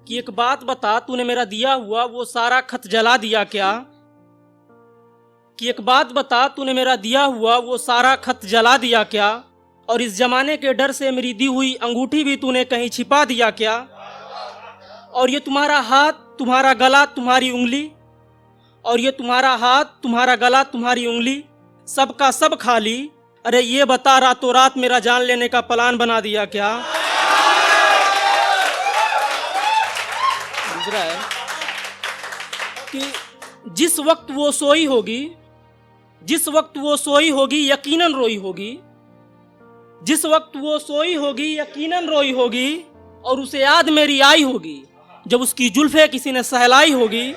कि एक बात बता, तूने मेरा दिया हुआ वो सारा खत जला दिया क्या? कि एक बात बता, तूने मेरा दिया हुआ वो सारा खत जला दिया क्या? और इस जमाने के डर से मेरी दी हुई अंगूठी भी तूने कहीं छिपा दिया क्या? और ये तुम्हारा हाथ, तुम्हारा गला, तुम्हारी उंगली, और ये तुम्हारा हाथ, तुम्हारा गला, तुम्हारी उंगली, सबका सब खाली। अरे ये बता, रातों रात मेरा जान लेने का प्लान बना दिया क्या? दूसरा है कि जिस वक्त वो सोई होगी, जिस वक्त वो सोई होगी यकीनन रोई होगी, जिस वक्त वो सोई होगी यकीनन रोई होगी, और उसे याद मेरी आई होगी जब उसकी जुल्फे किसी ने सहलाई होगी।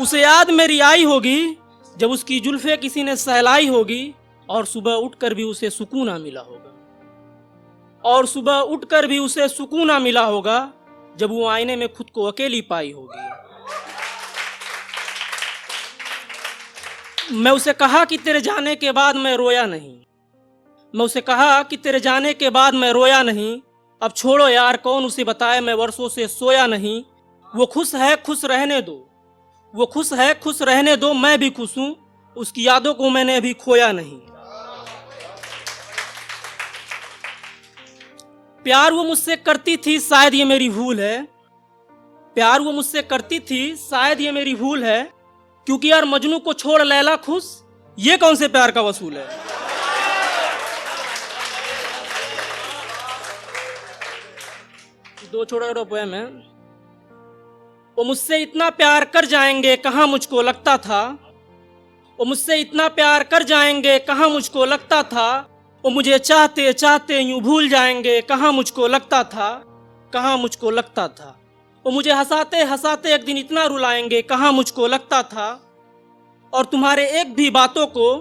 उसे याद मेरी आई होगी जब उसकी जुल्फे किसी ने सहलाई होगी, और सुबह उठकर भी उसे सुकून ना मिला होगा, और सुबह उठकर भी उसे सुकून ना मिला होगा जब वो आईने में खुद को अकेली पाई होगी। मैं उसे कहा कि तेरे जाने के बाद मैं रोया नहीं, मैं उसे कहा कि तेरे जाने के बाद मैं रोया नहीं। अब छोड़ो यार, कौन उसे बताए मैं वर्षों से सोया नहीं। वो खुश है, खुश रहने दो, वो खुश है, खुश रहने दो, मैं भी खुश हूं, उसकी यादों को मैंने अभी खोया नहीं। प्यार वो मुझसे करती थी, शायद ये मेरी भूल है, प्यार वो मुझसे करती थी, शायद ये मेरी भूल है, क्योंकि यार मजनू को छोड़ लैला खुश, ये कौन से प्यार का वसूल है। दो छोटा छोटा पोएम है। वो मुझसे इतना प्यार कर जाएंगे कहाँ मुझको लगता था, वो मुझसे इतना प्यार कर जाएंगे कहाँ मुझको लगता था, वो मुझे चाहते चाहते यूं भूल जाएंगे कहाँ मुझको लगता था, कहाँ मुझको लगता था। वो मुझे हंसाते हंसाते एक दिन इतना रुलाएंगे कहाँ मुझको लगता था। और तुम्हारे एक भी बातों को,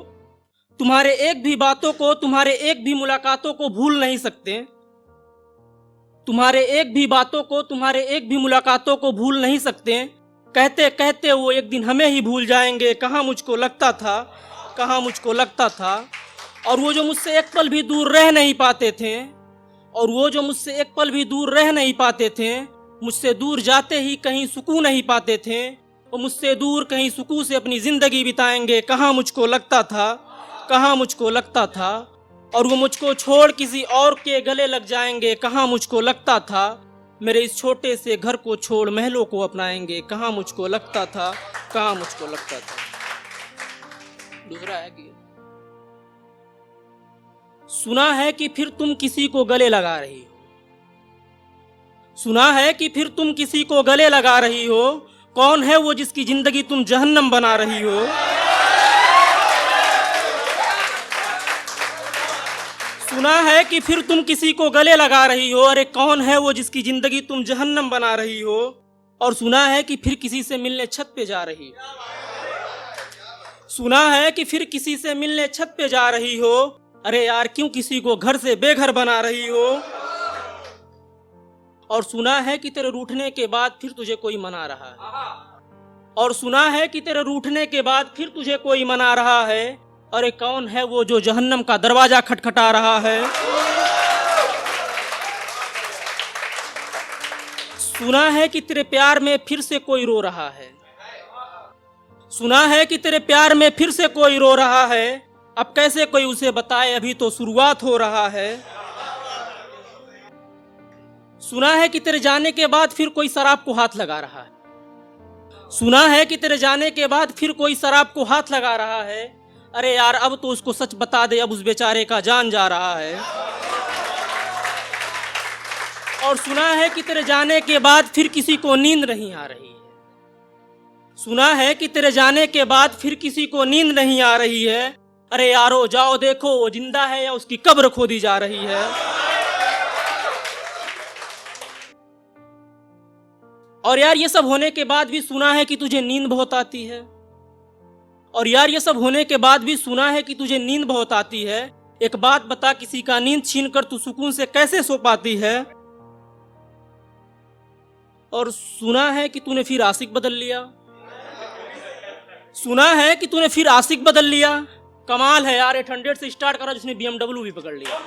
तुम्हारे एक भी बातों को, तुम्हारे एक भी मुलाकातों को भूल नहीं सकते, तुम्हारे एक भी बातों को, तुम्हारे एक भी मुलाकातों को भूल नहीं सकते। कहते कहते वो एक दिन हमें ही भूल जाएंगे कहाँ मुझको लगता था, कहाँ मुझको लगता था। और वो जो मुझसे एक पल भी दूर रह नहीं पाते थे, और वो जो मुझसे एक पल भी दूर रह नहीं पाते थे, मुझसे दूर जाते ही कहीं सुकून नहीं पाते थे, वो मुझसे दूर कहीं सुकून से अपनी जिंदगी बिताएंगे कहाँ मुझको लगता था, कहाँ मुझको लगता था। और वो मुझको छोड़ किसी और के गले लग जाएंगे कहाँ मुझको लगता था। मेरे इस छोटे से घर को छोड़ महलों को अपनाएंगे कहाँ मुझको लगता था, कहाँ मुझको लगता था। दूसरा है कि सुना है कि फिर तुम किसी को गले लगा रही हो, सुना है कि फिर तुम किसी को गले लगा रही हो, कौन है वो जिसकी जिंदगी तुम जहन्नम बना रही हो। सुना है कि फिर तुम किसी को गले लगा रही हो, अरे कौन है वो जिसकी जिंदगी तुम जहन्नम बना रही हो। और सुना है कि फिर किसी से मिलने छत पे जा रही हो, सुना है कि फिर किसी से मिलने छत पे जा रही हो, अरे यार क्यों किसी को घर से बेघर बना रही हो। और सुना है कि तेरे रूठने के बाद फिर तुझे कोई मना रहा है, और सुना है कि तेरे रूठने के बाद फिर तुझे कोई मना रहा है, अरे कौन है वो जो जहन्नम का दरवाजा खटखटा रहा है। सुना है कि तेरे प्यार में फिर से कोई रो रहा है, सुना है कि तेरे प्यार में फिर से कोई रो रहा है, अब कैसे कोई उसे बताए, अभी तो शुरुआत हो रहा है। सुना है कि तेरे जाने के बाद फिर कोई शराब को हाथ लगा रहा है, सुना है कि तेरे जाने के बाद फिर कोई शराब को हाथ लगा रहा है, अरे यार अब तो उसको सच बता दे, अब उस बेचारे का जान जा रहा है। और सुना है कि तेरे जाने के बाद फिर किसी को नींद नहीं आ रही है, सुना है कि तेरे जाने के बाद फिर किसी को नींद नहीं आ रही है, अरे यारो जाओ देखो वो जिंदा है या उसकी कब्र खोदी जा रही है। और यार ये सब होने के बाद भी सुना है कि तुझे नींद बहुत आती है, और यार ये सब होने के बाद भी सुना है कि तुझे नींद बहुत आती है। एक बात बता, किसी का नींद छीनकर तू सुकून से कैसे सो पाती है। और सुना है कि तूने फिर आशिक बदल लिया, सुना है कि तूने फिर आशिक बदल लिया। कमाल है यार, 800 से स्टार्ट करा जिसने BMW भी पकड़ लिया।